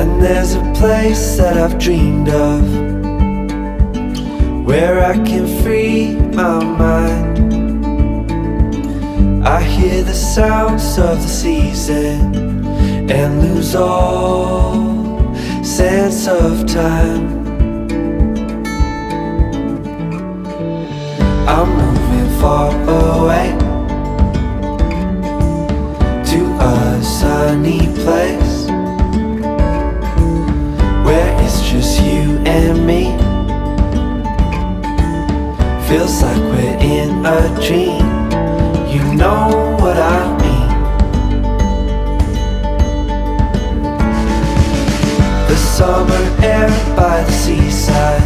And there's a place that I've dreamed of, where I can free my mind. I hear the sounds of the season and lose all sense of time. I'm moving far away to a sunny place where it's just you and me. Feels like we're in a dream. You know what I mean. The summer air by the seaside,